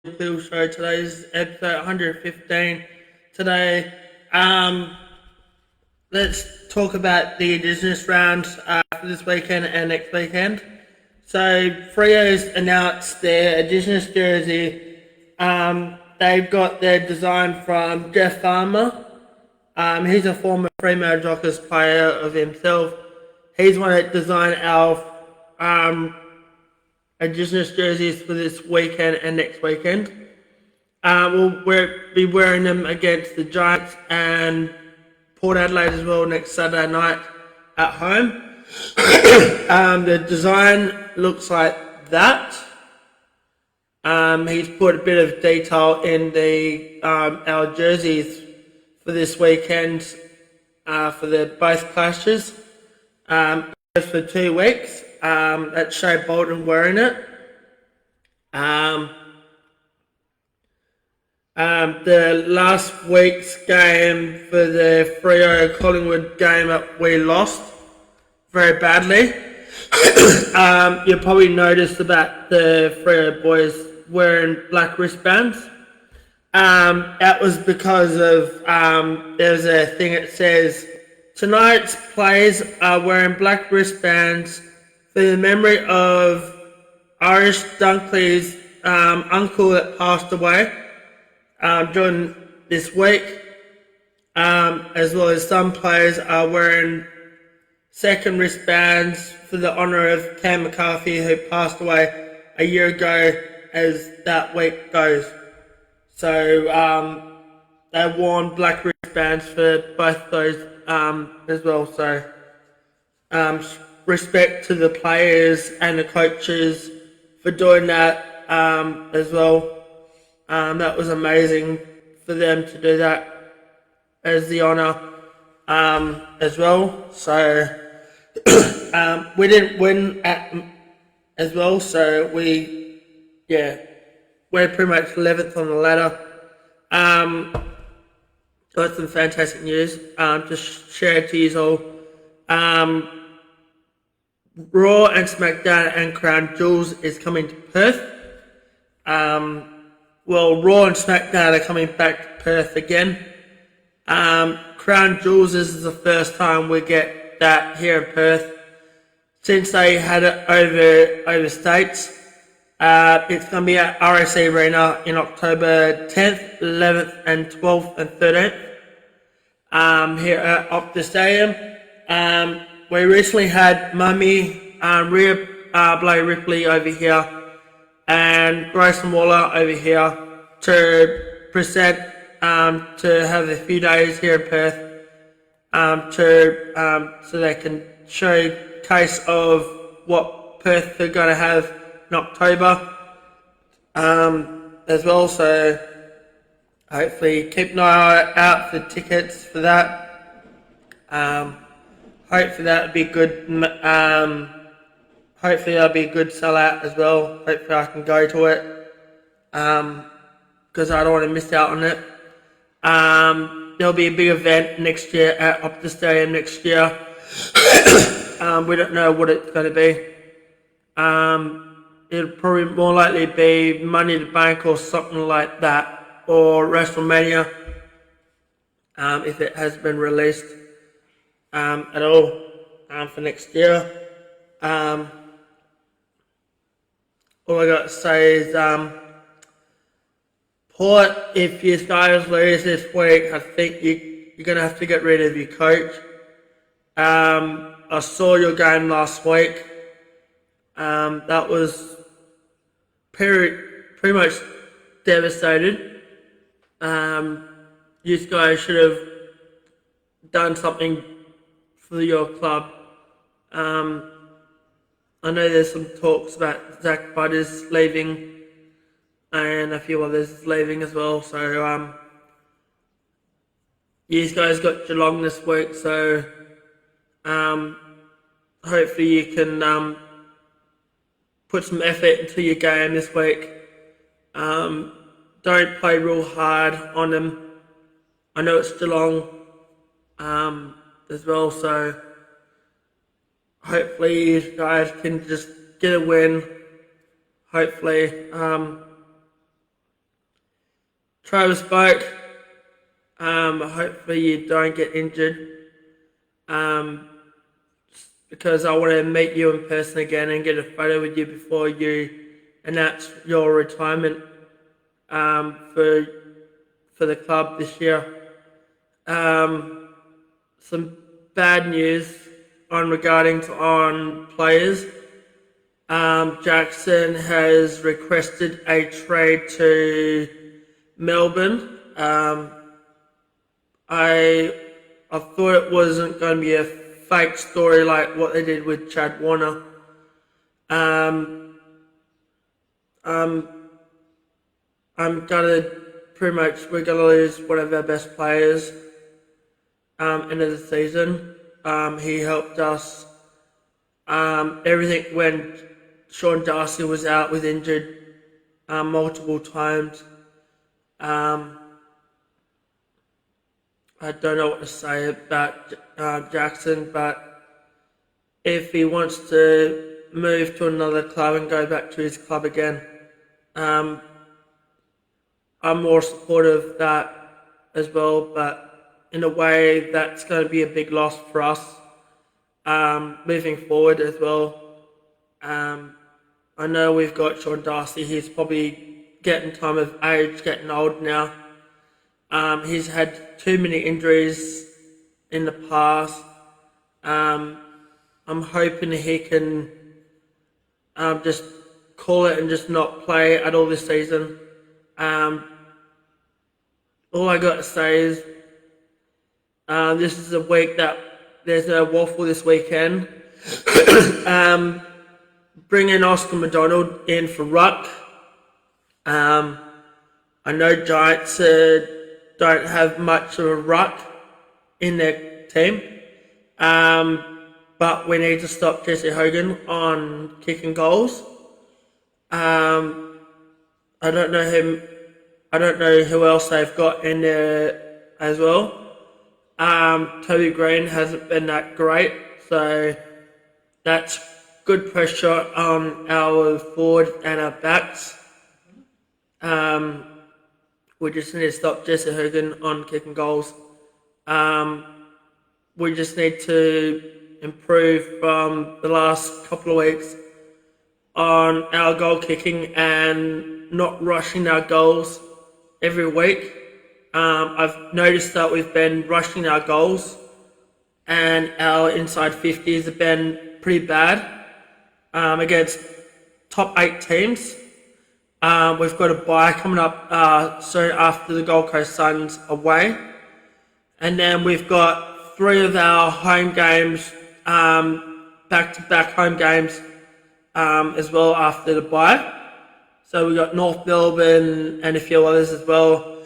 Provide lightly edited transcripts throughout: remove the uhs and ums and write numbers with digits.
Cleal Show. Today's episode 115. Today, um, let's talk about the Indigenous rounds for this weekend and next weekend. So, Freo's announced their Indigenous jersey. They've got their design from Jeff Farmer. He's a former Fremantle Dockers player of himself. He's one that designed our Indigenous jerseys for this weekend and next weekend. We'll be wearing them against the Giants and Port Adelaide as well next Saturday night at home. The design looks like that. He's put a bit of detail in the our jerseys for this weekend for the both clashes. For 2 weeks. That's Shea Bolton wearing it. The last week's game for the Freo Collingwood game we lost very badly. You probably noticed about the Freo boys wearing black wristbands. That was because of there's a thing that says tonight's players are wearing black wristbands for the memory of Irish Dunkley's uncle that passed away during this week, as well as some players are wearing second wristbands for the honour of Cam McCarthy, who passed away a year ago as that week goes. So they've worn black wristbands for both those as well. So respect to the players and the coaches for doing that as well. That was amazing for them to do that as the honour as well. So we didn't win as well, so we're pretty much 11th on the ladder. Got some fantastic news. Just share it to you all. Raw and SmackDown and Crown Jewels is coming to Perth. Raw and SmackDown are coming back to Perth again. Crown Jewels is the first time we get that here in Perth since they had it over states. It's going to be at RAC Arena in October 10th, 11th and 12th and 13th here at Optus Stadium. We recently had Mummy, Rhea Ripley over here and Grayson Waller over here to present to have a few days here in Perth so they can showcase of what Perth are going to have in October as well. So hopefully keep an eye out for tickets for that. Hopefully that'll be good. Hopefully that'll be a good sellout as well. Hopefully I can go to it because I don't want to miss out on it. There'll be a big event next year at Optus Stadium next year. We don't know what it's going to be. It'll probably more likely be Money in the Bank or something like that, or WrestleMania if it has been released at all for next year. All I got to say is, Port, if you guys lose this week, I think you're going to have to get rid of your coach. I saw your game last week. That was pretty much devastated. You guys should have done something for your club. I know there's some talks about Zach Butters leaving and a few others leaving as well. So you guys got Geelong this week, so hopefully you can put some effort into your game this week. Don't play real hard on them. I know it's Geelong as well, so hopefully you guys can just get a win. Hopefully Travis Boak, hopefully you don't get injured. Um, because I want to meet you in person again and get a photo with you before you announce your retirement for the club this year. Some bad news on players. Jackson has requested a trade to Melbourne. I thought it wasn't going to be a fake story like what they did with Chad Warner. Um, um, I'm gonna we're gonna lose one of our best players end of the season. He helped us everything when Sean Darcy was out with injured multiple times. I don't know what to say about Jackson, but if he wants to move to another club and go back to his club again, I'm more supportive of that as well. But in a way, that's going to be a big loss for us moving forward as well. I know we've got Sean Darcy. He's probably getting time of age, getting old now. He's had too many injuries in the past. I'm hoping he can just call it and just not play at all this season. All I got to say is this is a week that there's a waffle this weekend. Bringing Oscar McDonald in for ruck. I know Giants don't have much of a ruck in their team, but we need to stop Jesse Hogan on kicking goals. I don't know him. I don't know who else they've got in there as well. Toby Green hasn't been that great, so that's good pressure on our forward and our backs. We just need to stop Jesse Hogan on kicking goals. We just need to improve from the last couple of weeks on our goal kicking and not rushing our goals every week. I've noticed that we've been rushing our goals and our inside 50s have been pretty bad against top 8 teams. We've got a bye coming up soon after the Gold Coast Suns away. And then we've got 3 of our home games, back-to-back home games as well after the bye. So we've got North Melbourne and a few others as well,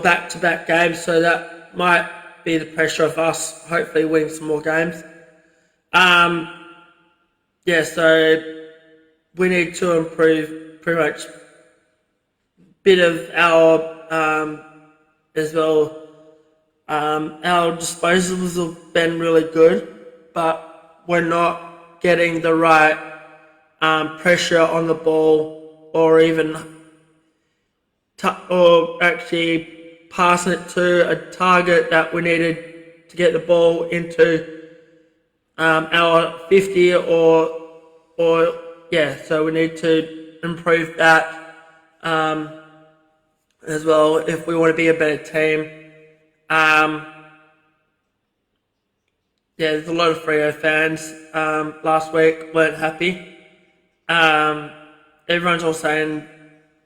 back-to-back games. So that might be the pressure of us hopefully winning some more games. So we need to improve pretty much a bit of our as well. Our disposals have been really good, but we're not getting the right pressure on the ball, or even or actually passing it to a target that we needed to get the ball into our 50 so we need to improve that as well if we want to be a better team. There's a lot of Freo fans last week weren't happy. Everyone's all saying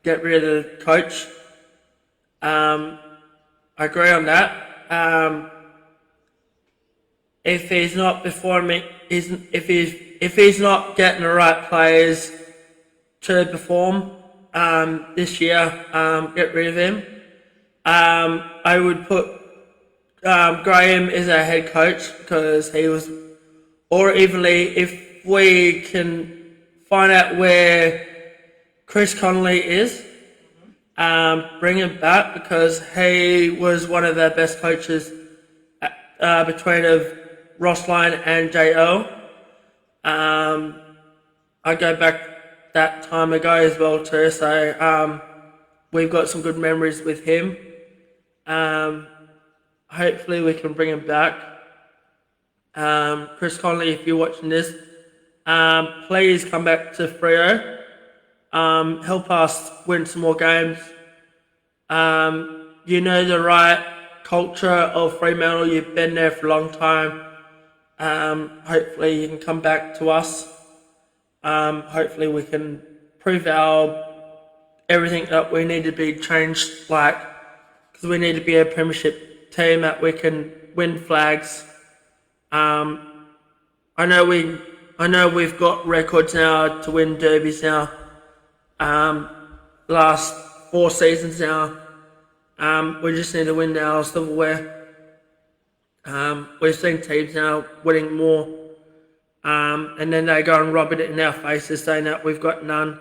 get rid of the coach. I agree on that. If he's not performing, if he's not getting the right players to perform this year, get rid of him. I would put Graham as our head coach because he was, or evenly if we can find out where Chris Connolly is, bring him back because he was one of our best coaches between of Ross Lyon and JL. I go back that time ago as well too, so we've got some good memories with him. Hopefully we can bring him back. Chris Conley, if you're watching this, please come back to Freo. Help us win some more games. You know the right culture of Fremantle. You've been there for a long time. Hopefully you can come back to us. Hopefully we can prove everything that we need to be changed, because we need to be a premiership team that we can win flags. I know we've got records now to win derbies now. Last 4 seasons now. We just need to win our silverware. We've seen teams now winning more, and then they go and rub it in our faces saying that we've got none.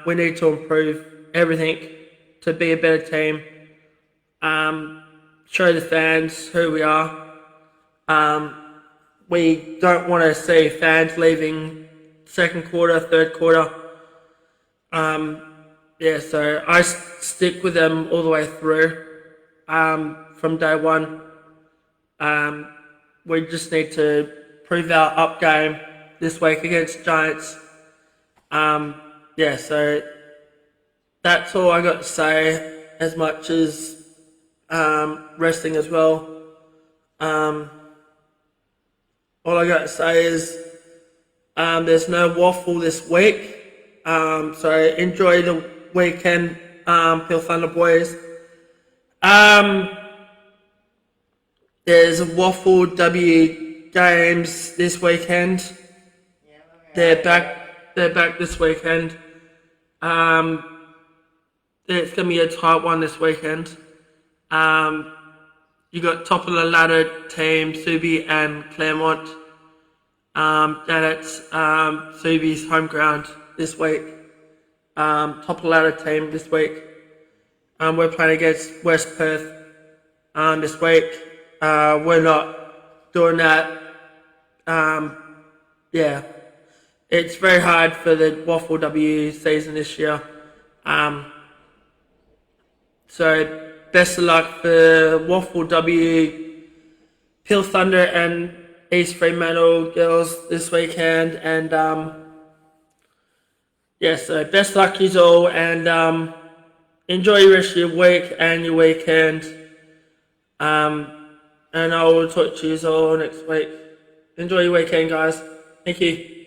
We need to improve everything to be a better team. Show the fans who we are. We don't want to see fans leaving second quarter, third quarter. So I stick with them all the way through, from day one. We just need to prove our up game this week against Giants. So that's all I got to say, as much as resting as well. All I got to say is there's no waffle this week. So enjoy the weekend, Peel Thunder boys. There's Waffle W games this weekend. They're back this weekend. It's gonna be a tight one this weekend. You got top of the ladder team Subi and Claremont. That's Subi's home ground this week. Top of the ladder team this week. We're playing against West Perth this week. We're not doing that. It's very hard for the Waffle W season this year. So best of luck for Waffle W, Peel Thunder and East Fremantle girls this weekend. And so best of luck you all, and enjoy the rest of your week and your weekend. And I will talk to you all next week. Enjoy your weekend, guys. Thank you.